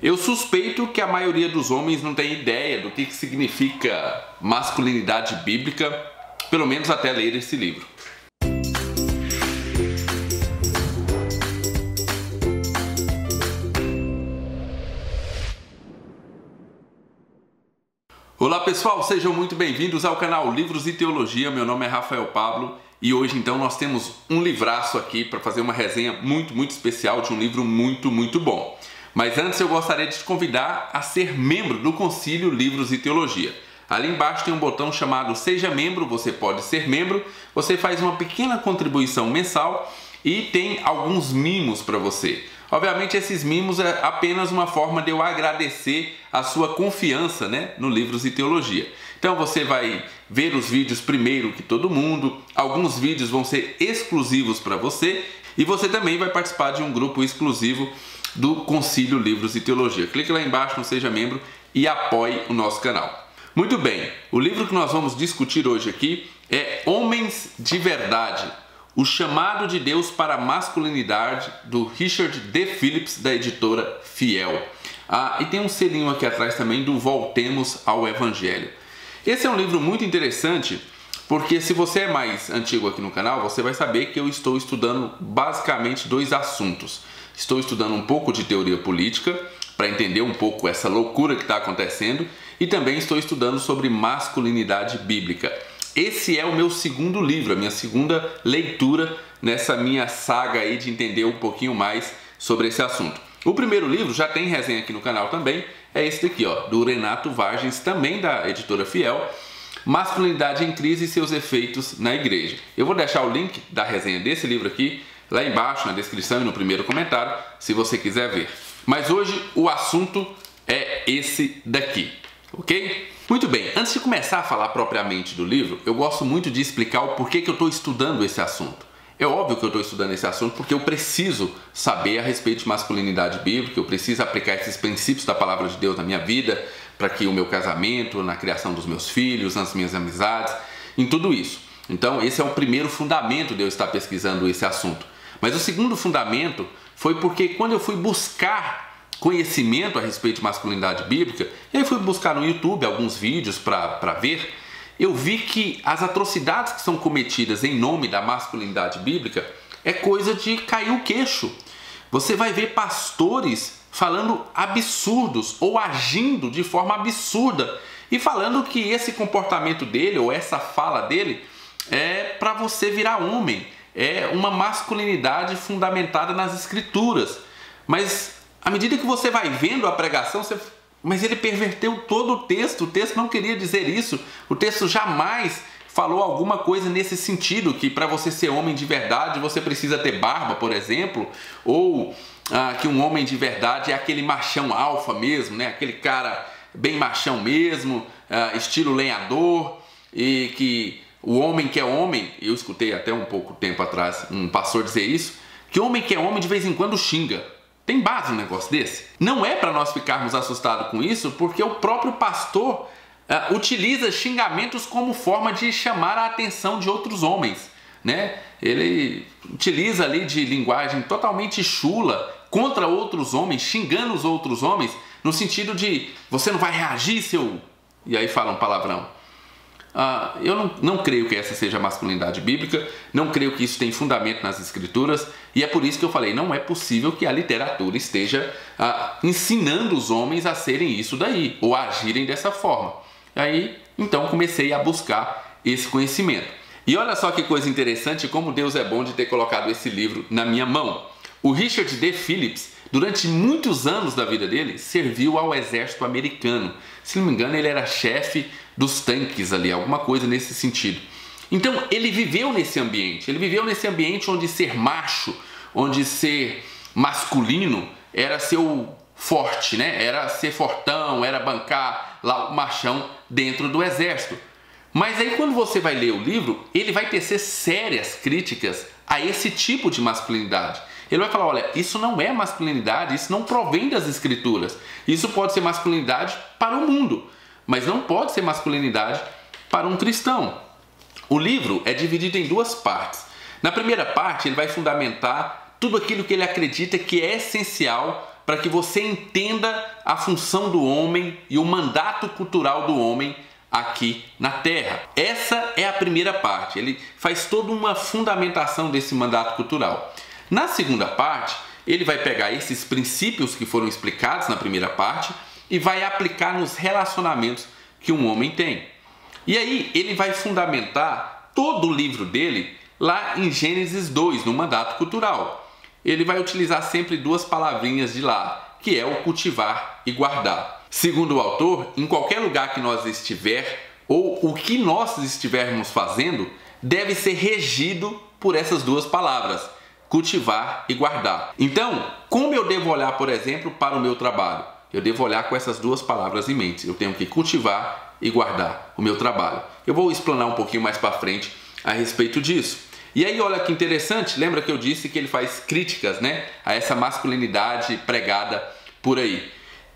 Eu suspeito que a maioria dos homens não tem ideia do que significa masculinidade bíblica, pelo menos até ler esse livro. Olá pessoal, sejam muito bem-vindos ao canal Livros e Teologia. Meu nome é Rafael Pablo e hoje então nós temos um livraço aqui para fazer uma resenha muito especial de um livro muito bom. Mas antes eu gostaria de te convidar a ser membro do Concílio Livros e Teologia. Ali embaixo tem um botão chamado Seja Membro, você pode ser membro, você faz uma pequena contribuição mensal e tem alguns mimos para você. Obviamente esses mimos é apenas uma forma de eu agradecer a sua confiança, no Livros e Teologia. Então você vai ver os vídeos primeiro que todo mundo, alguns vídeos vão ser exclusivos para você e você também vai participar de um grupo exclusivo do Concílio Livros e Teologia. Clique lá embaixo no Seja Membro e apoie o nosso canal. Muito bem, o livro que nós vamos discutir hoje aqui é Homens de Verdade, o chamado de Deus para a masculinidade, do Richard D. Phillips, da editora Fiel. E tem um selinho aqui atrás também do Voltemos ao Evangelho. Esse é um livro muito interessante, porque se você é mais antigo aqui no canal, você vai saber que eu estou estudando basicamente dois assuntos. Estou estudando um pouco de teoria política, para entender um pouco essa loucura que está acontecendo, e também estou estudando sobre masculinidade bíblica. Esse é o meu segundo livro, a minha segunda leitura nessa minha saga aí de entender um pouquinho mais sobre esse assunto. O primeiro livro, já tem resenha aqui no canal também, é esse daqui, do Renato Vargens, também da editora Fiel, Masculinidade em Crise e seus efeitos na igreja. Eu vou deixar o link da resenha desse livro aqui lá embaixo na descrição e no primeiro comentário, se você quiser ver. Mas hoje o assunto é esse daqui, ok? Muito bem, antes de começar a falar propriamente do livro, eu gosto muito de explicar o porquê que eu estou estudando esse assunto. É óbvio que eu estou estudando esse assunto porque eu preciso saber a respeito de masculinidade bíblica, eu preciso aplicar esses princípios da palavra de Deus na minha vida, para que o meu casamento, na criação dos meus filhos, nas minhas amizades, em tudo isso. Então esse é o primeiro fundamento de eu estar pesquisando esse assunto. Mas o segundo fundamento foi porque quando eu fui buscar conhecimento a respeito de masculinidade bíblica, e aí fui buscar no YouTube alguns vídeos para ver, eu vi que as atrocidades que são cometidas em nome da masculinidade bíblica é coisa de cair o queixo. Você vai ver pastores falando absurdos ou agindo de forma absurda e falando que esse comportamento dele ou essa fala dele é para você virar homem. É uma masculinidade fundamentada nas escrituras. Mas à medida que você vai vendo a pregação, mas ele perverteu todo o texto não queria dizer isso. O texto jamais falou alguma coisa nesse sentido, que para você ser homem de verdade você precisa ter barba, por exemplo, ou que um homem de verdade é aquele machão alfa mesmo, aquele cara bem machão mesmo, estilo lenhador, e que o homem que é homem, eu escutei até um pouco tempo atrás um pastor dizer isso, que homem que é homem de vez em quando xinga. Tem base um negócio desse? Não é para nós ficarmos assustados com isso, porque o próprio pastor utiliza xingamentos como forma de chamar a atenção de outros homens, Ele utiliza ali de linguagem totalmente chula contra outros homens, xingando os outros homens, no sentido de você não vai reagir, seu... E aí fala um palavrão. Eu não creio que essa seja a masculinidade bíblica, não creio que isso tem fundamento nas escrituras, e é por isso que eu falei, não é possível que a literatura esteja ensinando os homens a serem isso daí, ou a agirem dessa forma. Aí, então, comecei a buscar esse conhecimento. E olha só que coisa interessante, como Deus é bom de ter colocado esse livro na minha mão. O Richard D. Phillips, durante muitos anos da vida dele, serviu ao exército americano. Se não me engano, ele era chefe dos tanques ali, alguma coisa nesse sentido. Então, ele viveu nesse ambiente onde ser macho, onde ser masculino era ser o forte, Era ser fortão, era bancar lá o machão dentro do exército. Mas aí quando você vai ler o livro, ele vai tecer sérias críticas a esse tipo de masculinidade. Ele vai falar, olha, isso não é masculinidade, isso não provém das escrituras. Isso pode ser masculinidade para o mundo, mas não pode ser masculinidade para um cristão. O livro é dividido em duas partes. Na primeira parte, ele vai fundamentar tudo aquilo que ele acredita que é essencial para que você entenda a função do homem e o mandato cultural do homem aqui na Terra. Essa é a primeira parte, ele faz toda uma fundamentação desse mandato cultural. Na segunda parte, ele vai pegar esses princípios que foram explicados na primeira parte e vai aplicar nos relacionamentos que um homem tem. E aí ele vai fundamentar todo o livro dele lá em Gênesis 2, no mandato cultural. Ele vai utilizar sempre duas palavrinhas de lá, que é o cultivar e guardar. Segundo o autor, em qualquer lugar que nós estiver, ou o que nós estivermos fazendo, deve ser regido por essas duas palavras, cultivar e guardar. Então, como eu devo olhar, por exemplo, para o meu trabalho? Eu devo olhar com essas duas palavras em mente. Eu tenho que cultivar e guardar o meu trabalho. Eu vou explanar um pouquinho mais para frente a respeito disso. E aí, olha que interessante, lembra que eu disse que ele faz críticas, né, a essa masculinidade pregada por aí.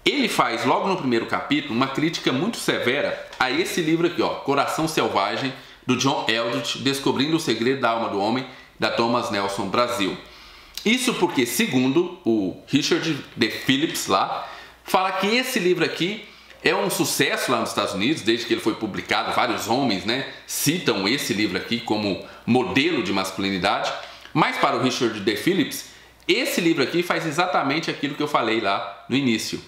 Ele faz, logo no primeiro capítulo, uma crítica muito severa a esse livro aqui, ó, Coração Selvagem, do John Eldredge, Descobrindo o Segredo da Alma do Homem, da Thomas Nelson Brasil. Isso porque, segundo o Richard D. Phillips lá, fala que esse livro aqui é um sucesso lá nos Estados Unidos, desde que ele foi publicado. Vários homens, né, citam esse livro aqui como modelo de masculinidade. Mas para o Richard D. Phillips, esse livro aqui faz exatamente aquilo que eu falei lá no início.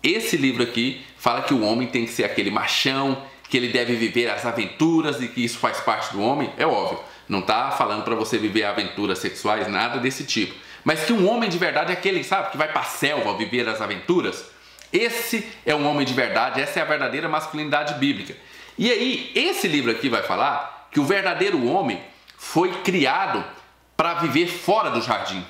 Esse livro aqui fala que o homem tem que ser aquele machão, que ele deve viver as aventuras e que isso faz parte do homem. É óbvio, não está falando para você viver aventuras sexuais, nada desse tipo. Mas que um homem de verdade é aquele, sabe, que vai para a selva viver as aventuras. Esse é um homem de verdade, essa é a verdadeira masculinidade bíblica. E aí, esse livro aqui vai falar que o verdadeiro homem foi criado para viver fora do jardim,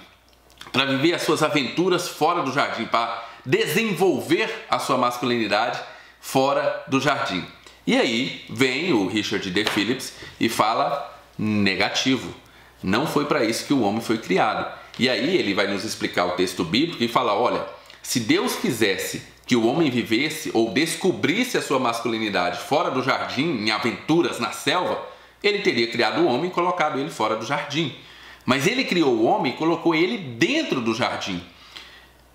para viver as suas aventuras fora do jardim, para desenvolver a sua masculinidade fora do jardim. E aí vem o Richard D. Phillips e fala negativo. Não foi para isso que o homem foi criado. E aí ele vai nos explicar o texto bíblico e fala, olha, se Deus quisesse que o homem vivesse ou descobrisse a sua masculinidade fora do jardim, em aventuras na selva, ele teria criado o homem e colocado ele fora do jardim. Mas ele criou o homem e colocou ele dentro do jardim.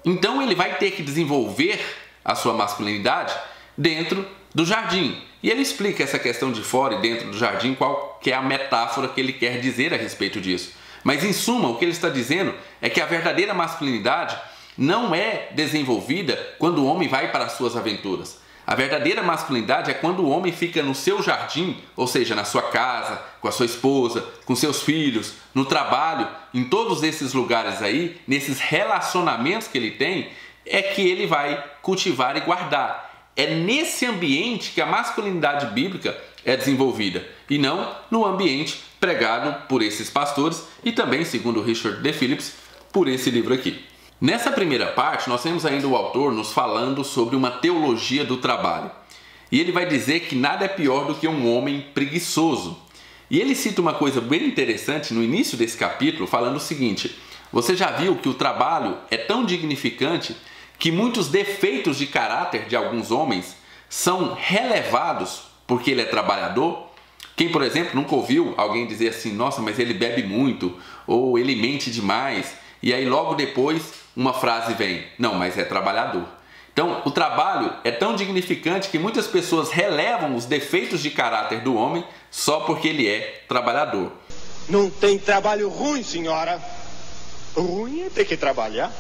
Então ele vai ter que desenvolver a sua masculinidade dentro do jardim. E ele explica essa questão de fora e dentro do jardim, qual que é a metáfora que ele quer dizer a respeito disso. Mas em suma, o que ele está dizendo é que a verdadeira masculinidade não é desenvolvida quando o homem vai para as suas aventuras. A verdadeira masculinidade é quando o homem fica no seu jardim, ou seja, na sua casa, com a sua esposa, com seus filhos, no trabalho, em todos esses lugares aí, nesses relacionamentos que ele tem, é que ele vai cultivar e guardar. É nesse ambiente que a masculinidade bíblica é desenvolvida e não no ambiente pregado por esses pastores e também, segundo Richard D. Phillips, por esse livro aqui. Nessa primeira parte, nós temos ainda o autor nos falando sobre uma teologia do trabalho. E ele vai dizer que nada é pior do que um homem preguiçoso. E ele cita uma coisa bem interessante no início desse capítulo, falando o seguinte: você já viu que o trabalho é tão dignificante que muitos defeitos de caráter de alguns homens são relevados porque ele é trabalhador? Quem, por exemplo, nunca ouviu alguém dizer assim, nossa, mas ele bebe muito, ou ele mente demais, e aí logo depois uma frase vem, não, mas é trabalhador. Então, o trabalho é tão dignificante que muitas pessoas relevam os defeitos de caráter do homem só porque ele é trabalhador. Não tem trabalho ruim, senhora. Ruim é ter que trabalhar.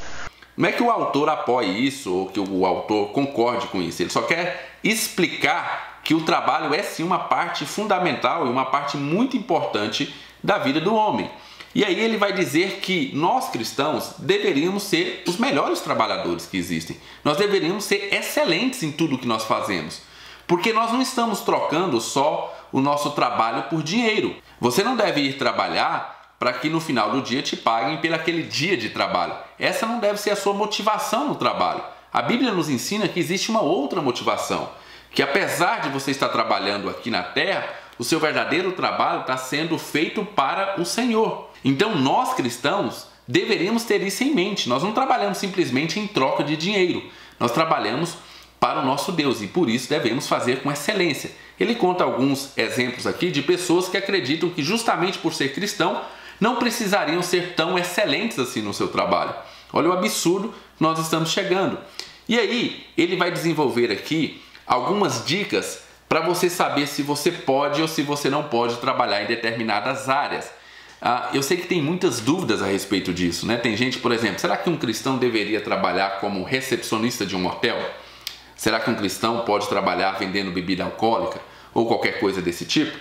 Não é que o autor apoie isso ou que o autor concorde com isso. Ele só quer explicar que o trabalho é sim uma parte fundamental e uma parte muito importante da vida do homem. E aí ele vai dizer que nós cristãos deveríamos ser os melhores trabalhadores que existem. Nós deveríamos ser excelentes em tudo que nós fazemos. Porque nós não estamos trocando só o nosso trabalho por dinheiro. Você não deve ir trabalhar para que no final do dia te paguem pelo aquele dia de trabalho. Essa não deve ser a sua motivação no trabalho. A Bíblia nos ensina que existe uma outra motivação. Que apesar de você estar trabalhando aqui na terra, o seu verdadeiro trabalho está sendo feito para o Senhor. Então nós cristãos deveríamos ter isso em mente. Nós não trabalhamos simplesmente em troca de dinheiro. Nós trabalhamos para o nosso Deus e por isso devemos fazer com excelência. Ele conta alguns exemplos aqui de pessoas que acreditam que justamente por ser cristão não precisariam ser tão excelentes assim no seu trabalho. Olha o absurdo nós estamos chegando. E aí, ele vai desenvolver aqui algumas dicas para você saber se você pode ou se você não pode trabalhar em determinadas áreas. Eu sei que tem muitas dúvidas a respeito disso, né? Tem gente, por exemplo, será que um cristão deveria trabalhar como recepcionista de um hotel? Será que um cristão pode trabalhar vendendo bebida alcoólica ou qualquer coisa desse tipo?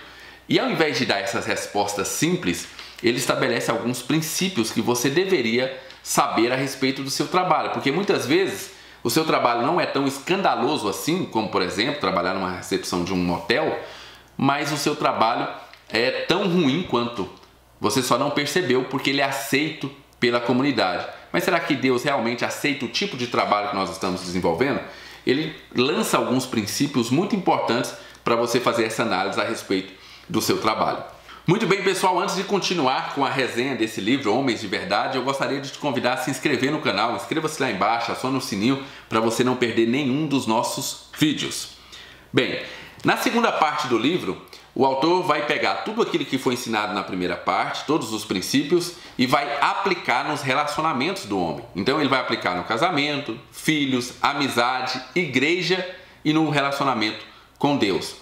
E ao invés de dar essas respostas simples, ele estabelece alguns princípios que você deveria saber a respeito do seu trabalho, porque muitas vezes o seu trabalho não é tão escandaloso assim, como por exemplo, trabalhar numa recepção de um hotel, mas o seu trabalho é tão ruim quanto. Você só não percebeu porque ele é aceito pela comunidade. Mas será que Deus realmente aceita o tipo de trabalho que nós estamos desenvolvendo? Ele lança alguns princípios muito importantes para você fazer essa análise a respeito do seu trabalho. Muito bem, pessoal, antes de continuar com a resenha desse livro, Homens de Verdade, eu gostaria de te convidar a se inscrever no canal. Inscreva-se lá embaixo, acione o sininho para você não perder nenhum dos nossos vídeos. Bem, na segunda parte do livro, o autor vai pegar tudo aquilo que foi ensinado na primeira parte, todos os princípios, e vai aplicar nos relacionamentos do homem. Então ele vai aplicar no casamento, filhos, amizade, igreja e no relacionamento com Deus.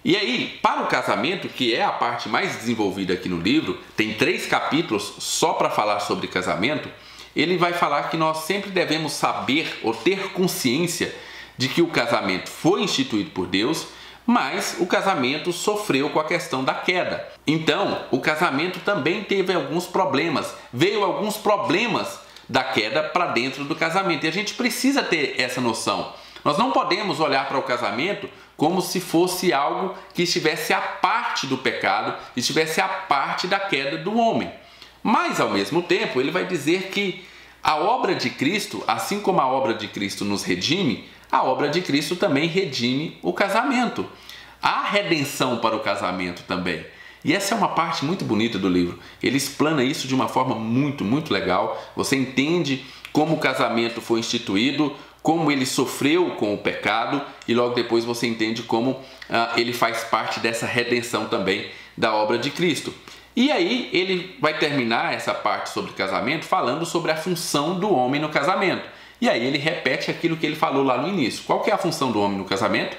E aí, para o casamento, que é a parte mais desenvolvida aqui no livro, tem 3 capítulos só para falar sobre casamento, ele vai falar que nós sempre devemos saber ou ter consciência de que o casamento foi instituído por Deus, mas o casamento sofreu com a questão da queda. Então, o casamento também teve alguns problemas, veio alguns problemas da queda para dentro do casamento. E a gente precisa ter essa noção. Nós não podemos olhar para o casamento como se fosse algo que estivesse à parte do pecado, estivesse à parte da queda do homem. Mas, ao mesmo tempo, ele vai dizer que a obra de Cristo, assim como a obra de Cristo nos redime, a obra de Cristo também redime o casamento. Há redenção para o casamento também. E essa é uma parte muito bonita do livro. Ele explana isso de uma forma muito legal. Você entende como o casamento foi instituído, como ele sofreu com o pecado e logo depois você entende como ele faz parte dessa redenção também da obra de Cristo. E aí ele vai terminar essa parte sobre casamento falando sobre a função do homem no casamento. E aí ele repete aquilo que ele falou lá no início. Qual que é a função do homem no casamento?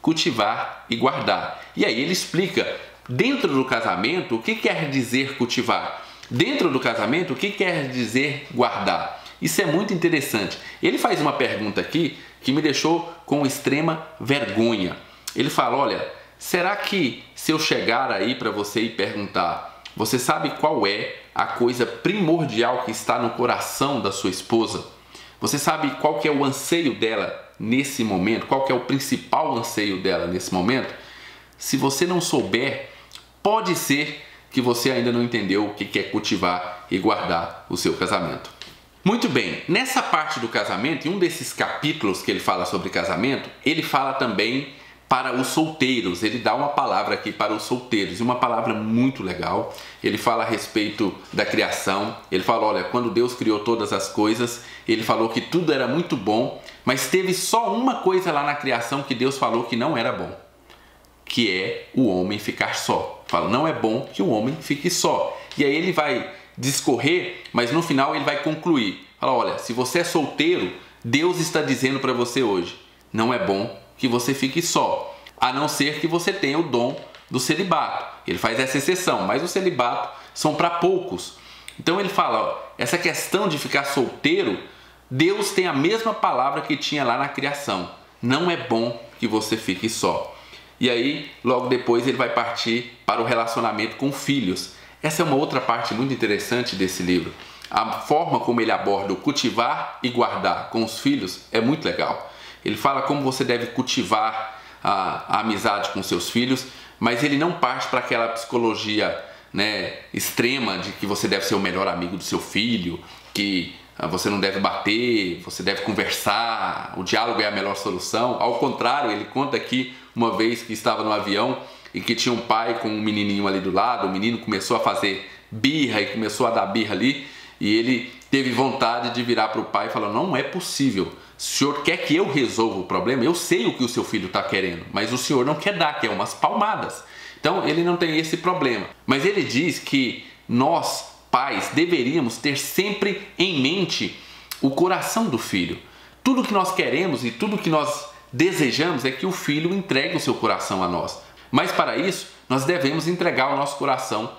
Cultivar e guardar. E aí ele explica, dentro do casamento, o que quer dizer cultivar? Dentro do casamento, o que quer dizer guardar? Isso é muito interessante. Ele faz uma pergunta aqui que me deixou com extrema vergonha. Ele fala, olha, será que se eu chegar aí para você e perguntar, você sabe qual é a coisa primordial que está no coração da sua esposa? Você sabe qual que é o anseio dela nesse momento? Qual que é o principal anseio dela nesse momento? Se você não souber, pode ser que você ainda não entendeu o que é cultivar e guardar o seu casamento. Muito bem, nessa parte do casamento, em um desses capítulos que ele fala sobre casamento, ele fala também para os solteiros. Ele dá uma palavra aqui para os solteiros, e uma palavra muito legal. Ele fala a respeito da criação. Ele fala, olha, quando Deus criou todas as coisas, ele falou que tudo era muito bom, mas teve só uma coisa lá na criação que Deus falou que não era bom, que é o homem ficar só. Fala, não é bom que o homem fique só. E aí ele vai discorrer, mas no final ele vai concluir. Fala, olha, se você é solteiro, Deus está dizendo para você hoje, não é bom que você fique só, a não ser que você tenha o dom do celibato. Ele faz essa exceção, mas o celibato são para poucos. Então ele fala, ó, essa questão de ficar solteiro, Deus tem a mesma palavra que tinha lá na criação. Não é bom que você fique só. E aí, logo depois, ele vai partir para o relacionamento com filhos. Essa é uma outra parte muito interessante desse livro. A forma como ele aborda o cultivar e guardar com os filhos é muito legal. Ele fala como você deve cultivar a amizade com seus filhos, mas ele não parte para aquela psicologia, né, extrema de que você deve ser o melhor amigo do seu filho, que você não deve bater, você deve conversar, o diálogo é a melhor solução. Ao contrário, ele conta aqui uma vez que estava no avião e que tinha um pai com um menininho ali do lado, o menino começou a fazer birra e começou a dar birra ali, e ele teve vontade de virar para o pai e falar, não é possível, o senhor quer que eu resolva o problema? Eu sei o que o seu filho está querendo, mas o senhor não quer dar, quer umas palmadas. Então ele não tem esse problema. Mas ele diz que nós, pais, deveríamos ter sempre em mente o coração do filho. Tudo que nós queremos e tudo que nós desejamos é que o filho entregue o seu coração a nós. Mas para isso, nós devemos entregar o nosso coração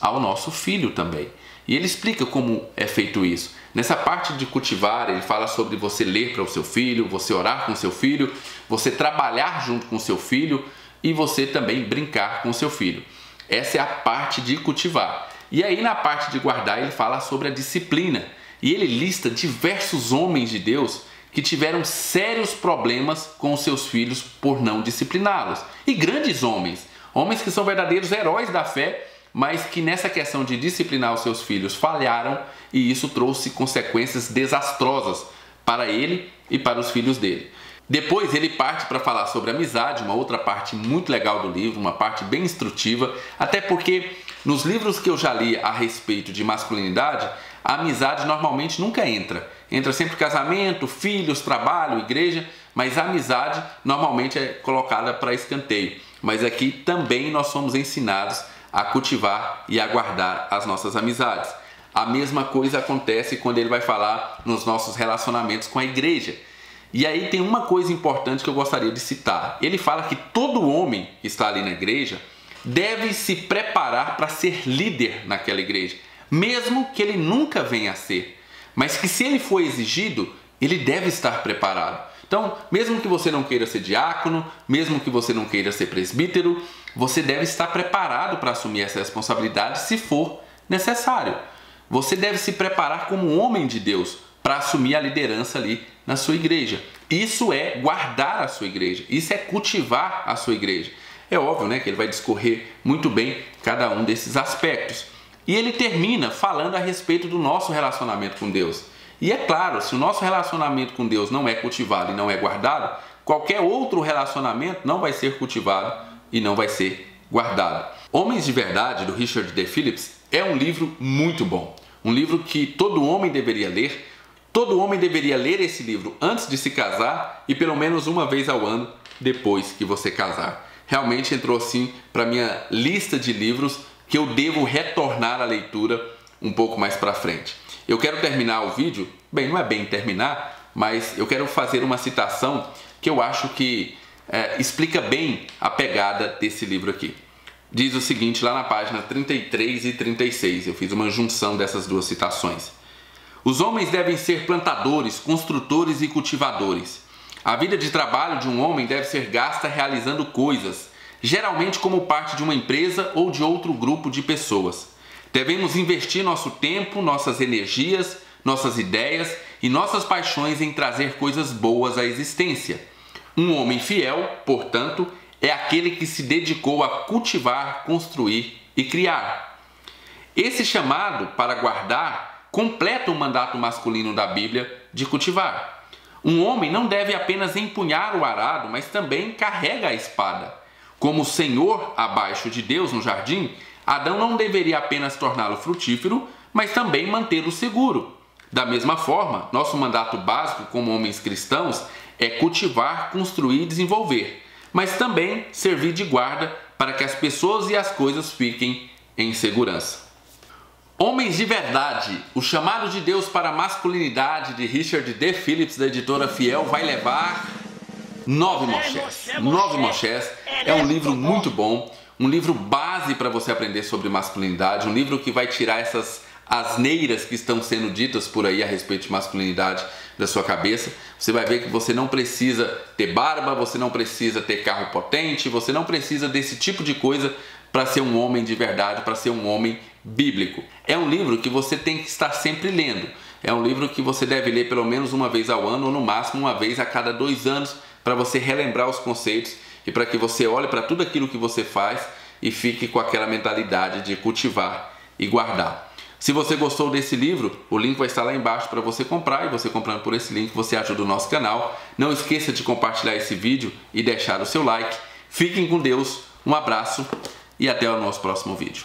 ao nosso filho também. E ele explica como é feito isso. Nessa parte de cultivar, ele fala sobre você ler para o seu filho, você orar com o seu filho, você trabalhar junto com o seu filho e você também brincar com o seu filho. Essa é a parte de cultivar. E aí na parte de guardar ele fala sobre a disciplina. E ele lista diversos homens de Deus que tiveram sérios problemas com os seus filhos por não discipliná-los. E grandes homens, homens que são verdadeiros heróis da fé, mas que nessa questão de disciplinar os seus filhos falharam e isso trouxe consequências desastrosas para ele e para os filhos dele. Depois ele parte para falar sobre amizade, uma outra parte muito legal do livro, uma parte bem instrutiva, até porque nos livros que eu já li a respeito de masculinidade, a amizade normalmente nunca entra. Entra sempre casamento, filhos, trabalho, igreja, mas a amizade normalmente é colocada para escanteio. Mas aqui também nós somos ensinados a cultivar e a guardar as nossas amizades. A mesma coisa acontece quando ele vai falar nos nossos relacionamentos com a igreja. E aí tem uma coisa importante que eu gostaria de citar. Ele fala que todo homem que está ali na igreja deve se preparar para ser líder naquela igreja, mesmo que ele nunca venha a ser. Mas que se ele for exigido, ele deve estar preparado. Então, mesmo que você não queira ser diácono, mesmo que você não queira ser presbítero, você deve estar preparado para assumir essa responsabilidade se for necessário. Você deve se preparar como um homem de Deus para assumir a liderança ali na sua igreja. Isso é guardar a sua igreja, isso é cultivar a sua igreja. É óbvio, né, que ele vai discorrer muito bem cada um desses aspectos. E ele termina falando a respeito do nosso relacionamento com Deus. E é claro, se o nosso relacionamento com Deus não é cultivado e não é guardado, qualquer outro relacionamento não vai ser cultivado e não vai ser guardado. Homens de Verdade, do Richard D. Phillips, é um livro muito bom. Um livro que todo homem deveria ler. Todo homem deveria ler esse livro antes de se casar e pelo menos uma vez ao ano depois que você casar. Realmente entrou assim para a minha lista de livros que eu devo retornar à leitura um pouco mais para frente. Eu quero terminar o vídeo, bem, não é bem terminar, mas eu quero fazer uma citação que eu acho que explica bem a pegada desse livro aqui. Diz o seguinte lá na página 33 e 36, eu fiz uma junção dessas duas citações. Os homens devem ser plantadores, construtores e cultivadores. A vida de trabalho de um homem deve ser gasta realizando coisas, geralmente como parte de uma empresa ou de outro grupo de pessoas. Devemos investir nosso tempo, nossas energias, nossas ideias e nossas paixões em trazer coisas boas à existência. Um homem fiel, portanto, é aquele que se dedicou a cultivar, construir e criar. Esse chamado para guardar completa o mandato masculino da Bíblia de cultivar. Um homem não deve apenas empunhar o arado, mas também carrega a espada. Como Senhor abaixo de Deus no jardim, Adão não deveria apenas torná-lo frutífero, mas também mantê-lo seguro. Da mesma forma, nosso mandato básico como homens cristãos é cultivar, construir e desenvolver, mas também servir de guarda para que as pessoas e as coisas fiquem em segurança. Homens de Verdade, o chamado de Deus para a masculinidade de Richard D. Phillips, da editora Fiel, vai levar 9 Moshés. 9 Moshés é um livro muito bom, um livro base para você aprender sobre masculinidade, um livro que vai tirar essas asneiras que estão sendo ditas por aí a respeito de masculinidade da sua cabeça. Você vai ver que você não precisa ter barba, você não precisa ter carro potente, você não precisa desse tipo de coisa para ser um homem de verdade, para ser um homem bíblico. É um livro que você tem que estar sempre lendo. É um livro que você deve ler pelo menos uma vez ao ano ou no máximo uma vez a cada 2 anos para você relembrar os conceitos e para que você olhe para tudo aquilo que você faz e fique com aquela mentalidade de cultivar e guardar. Se você gostou desse livro, o link vai estar lá embaixo para você comprar, e você comprando por esse link você ajuda o nosso canal. Não esqueça de compartilhar esse vídeo e deixar o seu like. Fiquem com Deus, um abraço e até o nosso próximo vídeo.